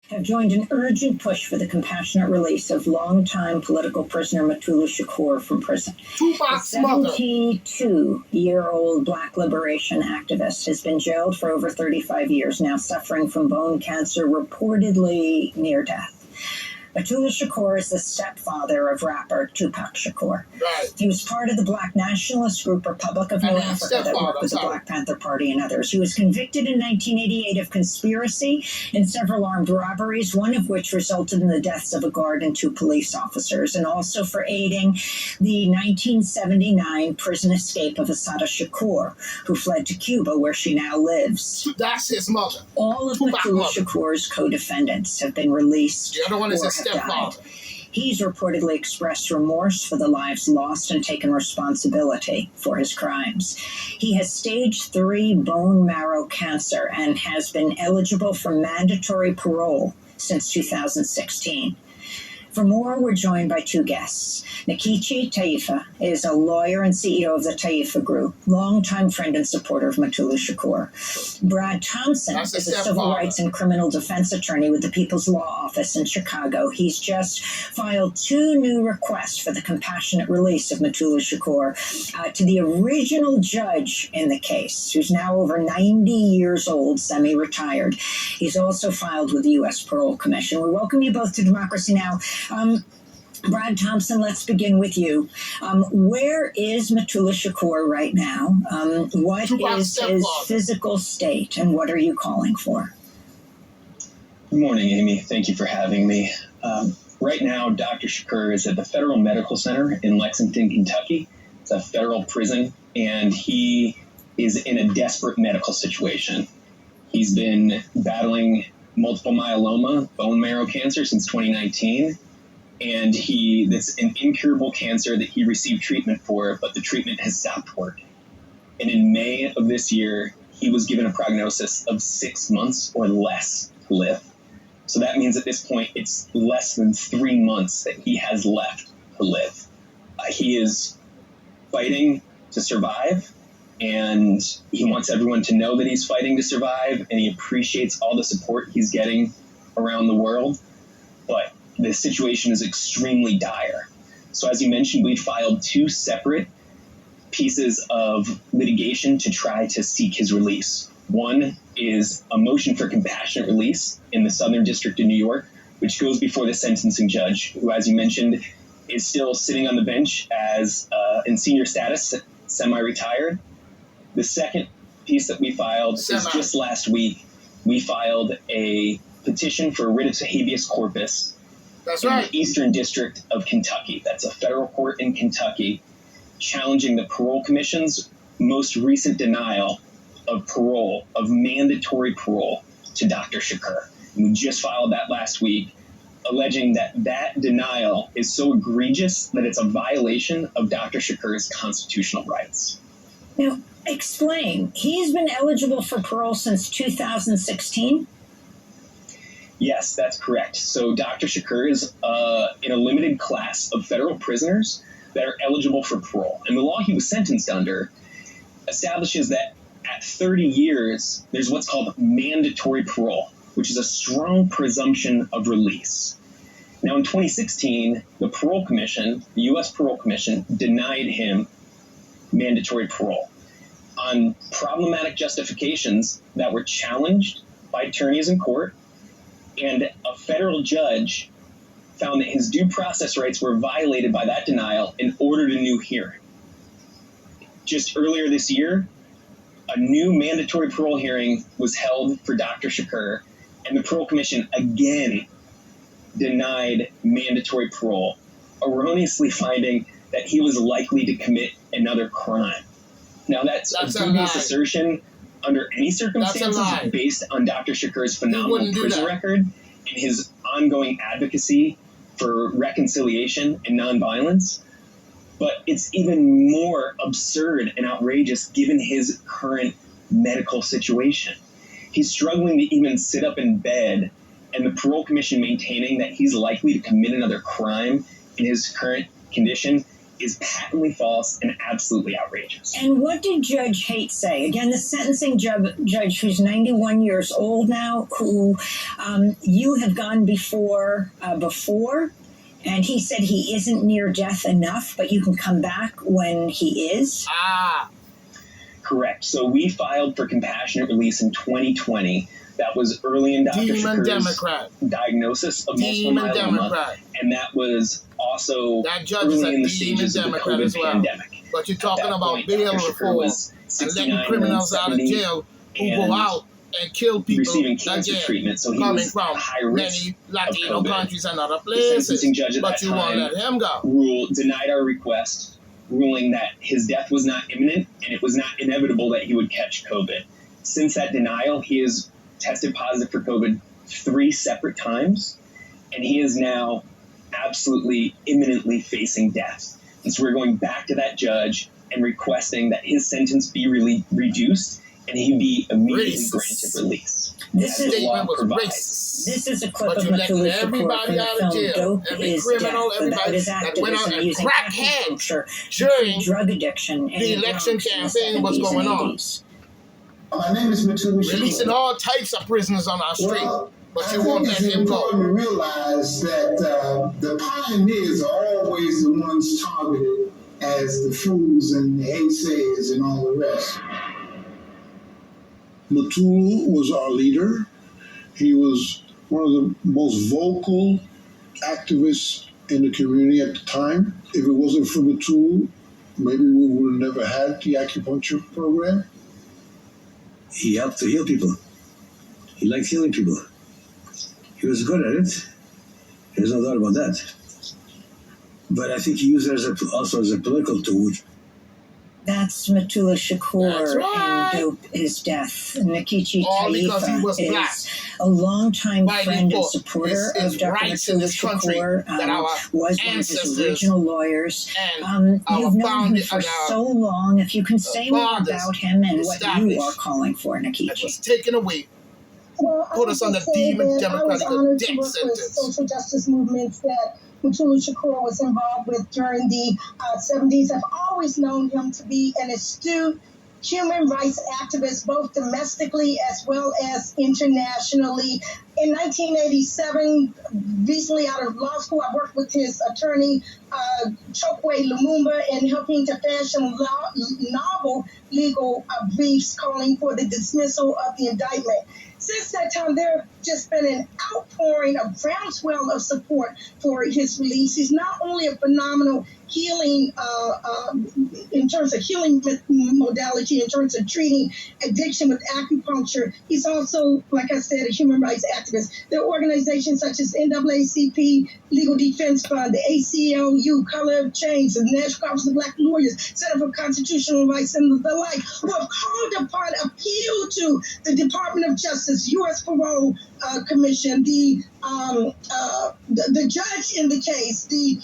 have joined an urgent push for the compassionate release of longtime political prisoner Mutulu Shakur from prison. The 72-year-old Black liberation activist has been jailed for over 35 years now, suffering from bone cancer, reportedly near death. Mutulu Shakur is the stepfather of rapper Tupac Shakur. Right. He was part of the Black nationalist group Republic of New Africa that worked with the Black Panther Party and others. He was convicted in 1988 of conspiracy in several armed robberies, one of which resulted in the deaths of a guard and 2 police officers, and also for aiding the 1979 prison escape of Assata Shakur, who fled to Cuba, where she now lives. That's his mother. All of Mutulu Shakur's co-defendants have been released. The other one is his died. stepfather. He's reportedly expressed remorse for the lives lost and taken responsibility for his crimes. He has stage 3 bone marrow cancer and has been eligible for mandatory parole since 2016. For more, we're joined by 2 guests. Nkechi Taifa is a lawyer and CEO of the Taifa Group, longtime friend and supporter of Mutulu Shakur. Brad Thompson is a civil rights and criminal defense attorney with the People's Law Office in Chicago. He's just filed 2 new requests for the compassionate release of Mutulu Shakur to the original judge in the case, who's now over 90 years old, semi-retired. He's also filed with the U.S. Parole Commission. We welcome you both to Democracy Now! Brad Thompson, let's begin with you. Where is Mutulu Shakur right now? What is his physical state, and what are you calling for? Good morning, Amy. Thank you for having me. Right now, Dr. Shakur is at the Federal Medical Center in Lexington, Kentucky. It's a federal prison, and he is in a desperate medical situation. He's been battling multiple myeloma, bone marrow cancer since 2019. And that's an incurable cancer that he received treatment for, but the treatment has stopped working. And in May of this year, he was given a prognosis of 6 months or less to live. So that means at this point, it's less than 3 months that he has left to live. He is fighting to survive, and he wants everyone to know that he's fighting to survive, and he appreciates all the support he's getting around the world. But the situation is extremely dire. So as you mentioned, we filed 2 separate pieces of litigation to try to seek his release. One is a motion for compassionate release in the Southern District of New York, which goes before the sentencing judge, who, as you mentioned, is still sitting on the bench as in senior status, semi-retired. The second piece that we filed is just last week. We filed a petition for a writ of habeas corpus in the Eastern District of Kentucky. That's a federal court in Kentucky, challenging the Parole Commission's most recent denial of parole, of mandatory parole to Dr. Shakur. And we just filed that last week, alleging that denial is so egregious that it's a violation of Dr. Shakur's constitutional rights. Now, explain. He's been eligible for parole since 2016? Yes, that's correct. So Dr. Shakur is in a limited class of federal prisoners that are eligible for parole. And the law he was sentenced under establishes that at 30 years, there's what's called mandatory parole, which is a strong presumption of release. Now, in 2016, the Parole Commission, the U.S. Parole Commission, denied him mandatory parole on problematic justifications that were challenged by attorneys in court. And a federal judge found that his due process rights were violated by that denial and ordered a new hearing. Just earlier this year, a new mandatory parole hearing was held for Dr. Shakur, and the Parole Commission again denied mandatory parole, erroneously finding that he was likely to commit another crime. Now, that's a dubious assertion under any circumstances based on Dr. Shakur's phenomenal prison record and his ongoing advocacy for reconciliation and nonviolence. But it's even more absurd and outrageous given his current medical situation. He's struggling to even sit up in bed, and the Parole Commission maintaining that he's likely to commit another crime in his current condition is patently false and absolutely outrageous. And what did Judge Haight say? Again, the sentencing judge who's 91 years old now, who you have gone before, and he said he isn't near death enough, but you can come back when he is. Correct. So we filed for compassionate release in 2020. That was early in Dr. Shakur's diagnosis of multiple myeloma, and that was also that judge early is a in the demon stages of the Democrat COVID as well. pandemic. But you're talking about point, bail Dr. Shakur reform was and letting criminals out of jail who go out and kill people receiving cancer treatment, so he coming was from high risk many Latino of COVID. countries and other The sentencing places. judge at But that you won't time let him go. denied our request, ruling that his death was not imminent and it was not inevitable that he would catch COVID. Since that denial, he has tested positive for COVID 3 separate times, and he is now absolutely imminently facing death. And so we're going back to that judge and requesting that his sentence be reduced and he be immediately granted release. This is a clip of Matula Shakur from the film Dope is Death about his activism using acupuncture during drug addiction in the election campaign was going on. My name is Matula Shakur. Releasing all types of prisoners on our street, but you won't let him go. It's important to realize that the pioneers are always the ones targeted as the fools and the naysayers and all the rest. Matulu was our leader. He was one of the most vocal activists in the community at the time. If it wasn't for Matulu, maybe we would have never had the acupuncture program. He helped to heal people. He liked healing people. He was good at it. There's no doubt about that. But I think he used it also as a political tool. That's Matula Shakur and Dope is Death. Nikichi Taifa is a longtime friend and supporter of Dr. Matula Shakur, was one of his original lawyers. You've known him for so long. If you can say more about him and what you are calling for, Nikichi. It was taken away. Put us on the demon democratic death sentence. Social justice movements that Matula Shakur was involved with during the 70s. I've always known him to be an astute human rights activist, both domestically as well as internationally. In 1987, recently out of law school, I worked with his attorney, Chokwe Lumumba, in helping to fashion novel legal briefs calling for the dismissal of the indictment. Since that time, there have just been an outpouring of groundswell of support for his release. He's not only a phenomenal healing, in terms of healing modality, in terms of treating addiction with acupuncture, he's also, like I said, a human rights activist. There are organizations such as NAACP, Legal Defense Fund, the ACLU, Color of Change, the National Office of Black Lawyers, Center for Constitutional Rights, and the like, who have called upon, appeal to the Department of Justice, U.S. Parole Commission, the judge in the case, the